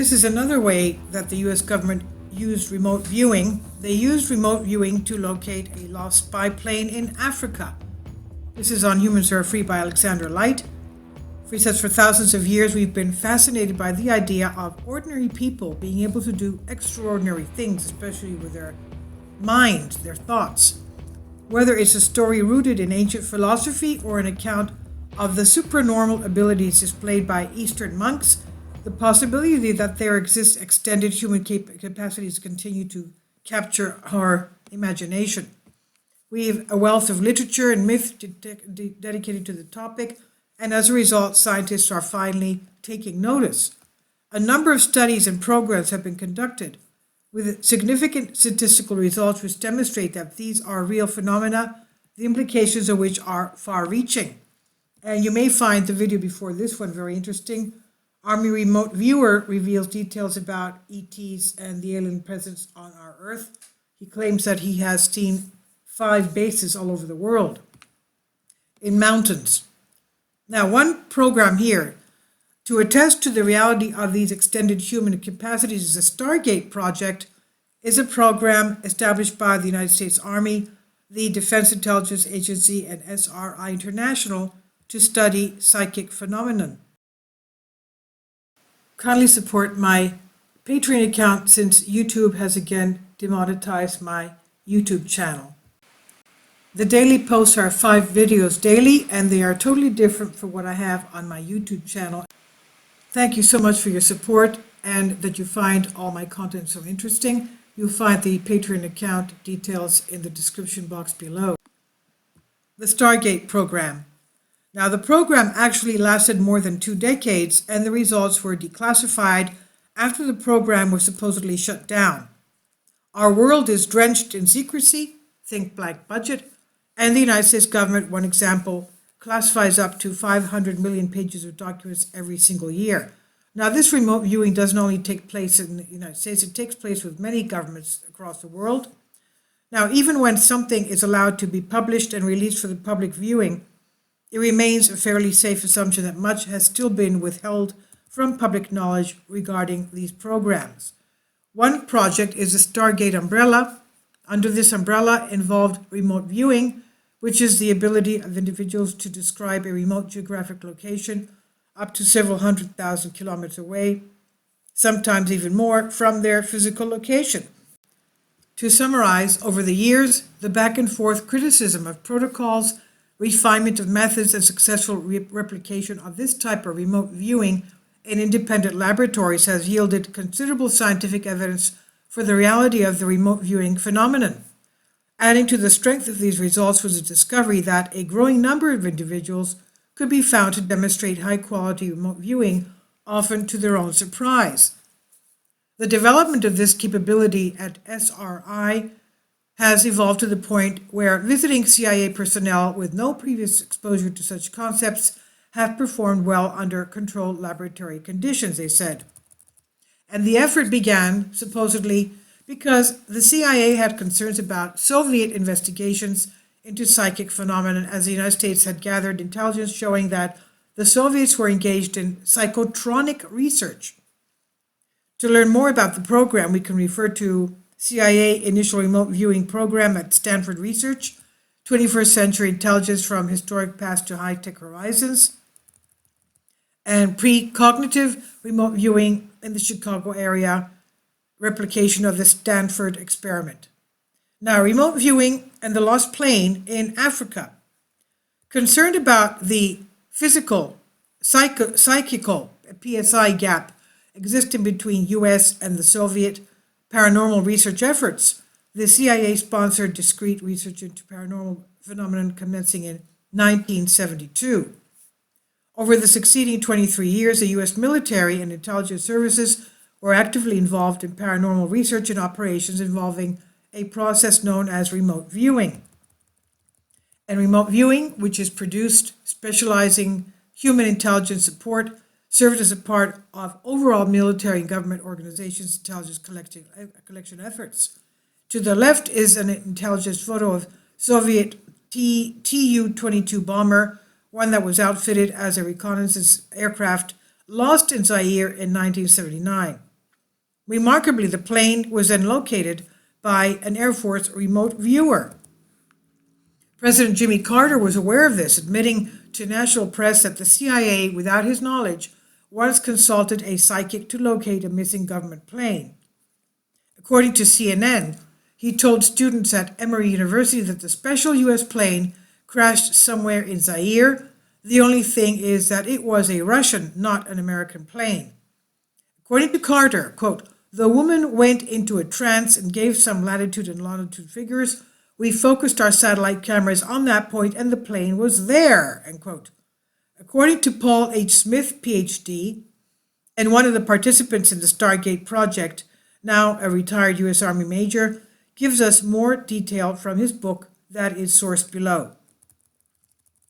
This is another way that the U.S. government used remote viewing. They used remote viewing to locate a lost spy plane in Africa. This is on Humans Are Free by Alexander Light. He says, for thousands of years, we've been fascinated by the idea of ordinary people being able to do extraordinary things, especially with their mind, their thoughts. Whether it's a story rooted in ancient philosophy or an account of the supernormal abilities displayed by Eastern monks, the possibility that there exists extended human capacities continue to capture our imagination. We have a wealth of literature and myth dedicated to the topic, and as a result, scientists are finally taking notice. A number of studies and programs have been conducted with significant statistical results which demonstrate that these are real phenomena, the implications of which are far-reaching. And you may find the video before this one very interesting. Army Remote Viewer reveals details about ETs and the alien presence on our Earth. He claims that he has seen 5 bases all over the world in mountains. Now, one program here to attest to the reality of these extended human capacities is the Stargate project, is a program established by the United States Army, the Defense Intelligence Agency, and SRI International to study psychic phenomenon. Kindly support my Patreon account since YouTube has again demonetized my YouTube channel. The daily posts are 5 videos daily, and they are totally different from what I have on my YouTube channel. Thank you so much for your support and that you find all my content so interesting. You'll find the Patreon account details in the description box below. The Stargate program. Now, the program actually lasted more than 2 decades, and the results were declassified after the program was supposedly shut down. Our world is drenched in secrecy, think blank budget, and the United States government, one example, classifies up to 500 million pages of documents every single year. Now, this remote viewing doesn't only take place in the United States, it takes place with many governments across the world. Now, even when something is allowed to be published and released for the public viewing, it remains a fairly safe assumption that much has still been withheld from public knowledge regarding these programs. One project is the Stargate umbrella. Under this umbrella involved remote viewing, which is the ability of individuals to describe a remote geographic location up to several 100,000 kilometers away, sometimes even more, from their physical location. To summarize, over the years, the back and forth criticism of protocols, refinement of methods, and successful replication of this type of remote viewing in independent laboratories has yielded considerable scientific evidence for the reality of the remote viewing phenomenon. Adding to the strength of these results was the discovery that a growing number of individuals could be found to demonstrate high-quality remote viewing, often to their own surprise. The development of this capability at SRI has evolved to the point where visiting CIA personnel with no previous exposure to such concepts have performed well under controlled laboratory conditions, they said. And the effort began, supposedly, because the CIA had concerns about Soviet investigations into psychic phenomena, as the United States had gathered intelligence showing that the Soviets were engaged in psychotronic research. To learn more about the program, we can refer to CIA Initial Remote Viewing Program at Stanford Research, 21st Century Intelligence from Historic Past to High-Tech Horizons, and Precognitive Remote Viewing in the Chicago area, replication of the Stanford experiment. Now, remote viewing and the lost plane in Africa. Concerned about the physical, psychical PSI gap existing between U.S. and the Soviet paranormal research efforts, the CIA sponsored discrete research into paranormal phenomenon commencing in 1972. Over the succeeding 23 years, the U.S. military and intelligence services were actively involved in paranormal research and operations involving a process known as remote viewing. And remote viewing, which is produced specializing human intelligence support, served as a part of overall military and government organizations' intelligence collection efforts. To the left is an intelligence photo of Soviet Tu-22 bomber, one that was outfitted as a reconnaissance aircraft, lost in Zaire in 1979. Remarkably, the plane was then located by an Air Force remote viewer. President Jimmy Carter was aware of this, admitting to national press that the CIA, without his knowledge, once consulted a psychic to locate a missing government plane. According to CNN, he told students at Emory University that the special U.S. plane crashed somewhere in Zaire. The only thing is that it was a Russian, not an American plane. According to Carter, quote, "The woman went into a trance and gave some latitude and longitude figures. We focused our satellite cameras on that point and the plane was there," end quote. According to Paul H. Smith, PhD, and one of the participants in the Stargate project, now a retired U.S. Army major, gives us more detail from his book that is sourced below.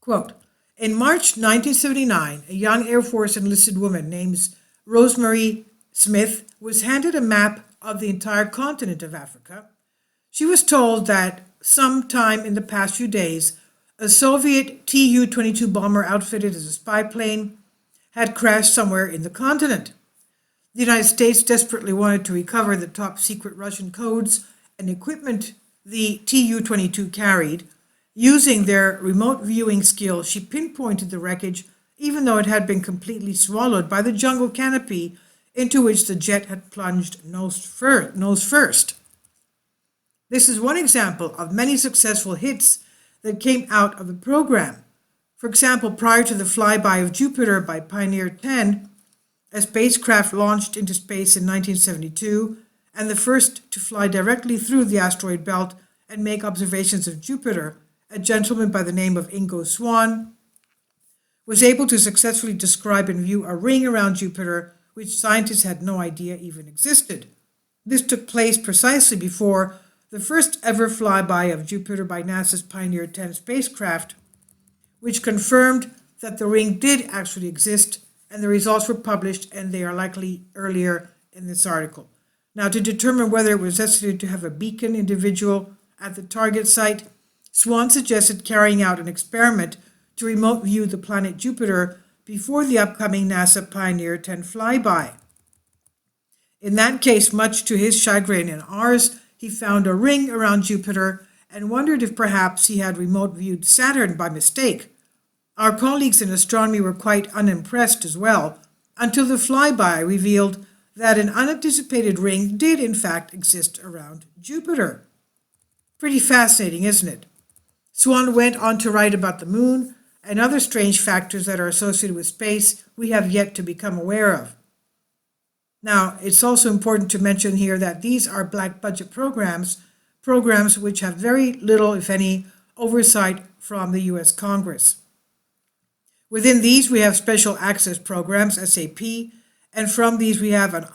Quote, "In March 1979, a young Air Force enlisted woman named Rosemary Smith was handed a map of the entire continent of Africa. She was told that sometime in the past few days, a Soviet Tu-22 bomber outfitted as a spy plane had crashed somewhere in the continent. The United States desperately wanted to recover the top-secret Russian codes and equipment the Tu-22 carried. Using their remote viewing skills, she pinpointed the wreckage, even though it had been completely swallowed by the jungle canopy into which the jet had plunged nose first. This is one example of many successful hits that came out of the program. For example, prior to the flyby of Jupiter by Pioneer 10, a spacecraft launched into space in 1972, and the first to fly directly through the asteroid belt and make observations of Jupiter, a gentleman by the name of Ingo Swann, was able to successfully describe and view a ring around Jupiter which scientists had no idea even existed. This took place precisely before the first ever flyby of Jupiter by NASA's Pioneer 10 spacecraft, which confirmed that the ring did actually exist, and the results were published, and they are likely earlier in this article. Now, to determine whether it was necessary to have a beacon individual at the target site, Swann suggested carrying out an experiment to remote view the planet Jupiter before the upcoming NASA Pioneer 10 flyby. In that case, much to his chagrin and ours, he found a ring around Jupiter and wondered if perhaps he had remote viewed Saturn by mistake. Our colleagues in astronomy were quite unimpressed as well, until the flyby revealed that an unanticipated ring did in fact exist around Jupiter. Pretty fascinating, isn't it? Swann went on to write about the moon and other strange factors that are associated with space we have yet to become aware of. Now, it's also important to mention here that these are black budget programs which have very little, if any, oversight from the U.S. Congress. Within these, we have special access programs, SAP, and from these we have an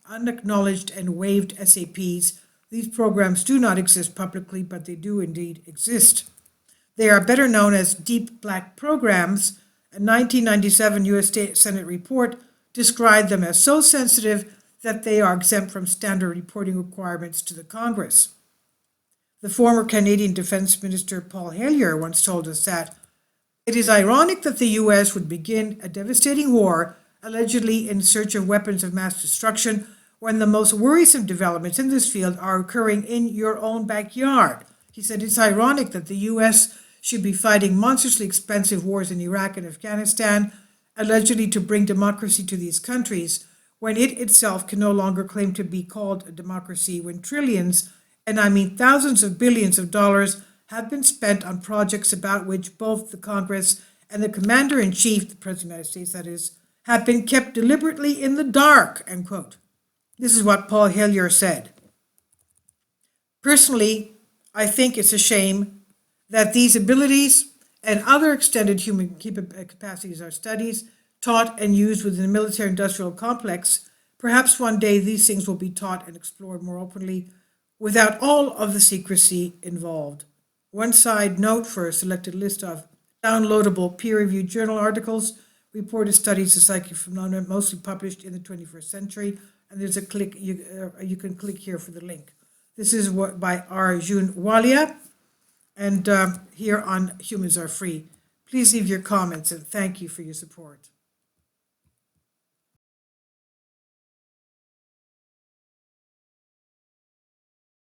unacknowledged and waived SAPs. These programs do not exist publicly, but they do indeed exist. They are better known as deep black programs. A 1997 U.S. Senate report described them as so sensitive that they are exempt from standard reporting requirements to the Congress. The former Canadian Defense Minister Paul Hellyer once told us that it is ironic that the U.S. would begin a devastating war, allegedly in search of weapons of mass destruction, when the most worrisome developments in this field are occurring in your own backyard. He said it's ironic that the U.S. should be fighting monstrously expensive wars in Iraq and Afghanistan, allegedly to bring democracy to these countries, when it itself can no longer claim to be called a democracy, when trillions, and I mean thousands of billions of dollars, have been spent on projects about which both the Congress and the Commander-in-Chief, the President of the United States that is, have been kept deliberately in the dark, end quote. This is what Paul Hellyer said. Personally, I think it's a shame that these abilities and other extended human capacities are studied, taught, and used within the military-industrial complex. Perhaps one day these things will be taught and explored more openly without all of the secrecy involved. One side note for a selected list of downloadable peer-reviewed journal articles, reported studies of psychic phenomena mostly published in the 21st century, and there's a click, you can click here for the link. This is by Arjun Walia, and here on Humans Are Free. Please leave your comments, and thank you for your support.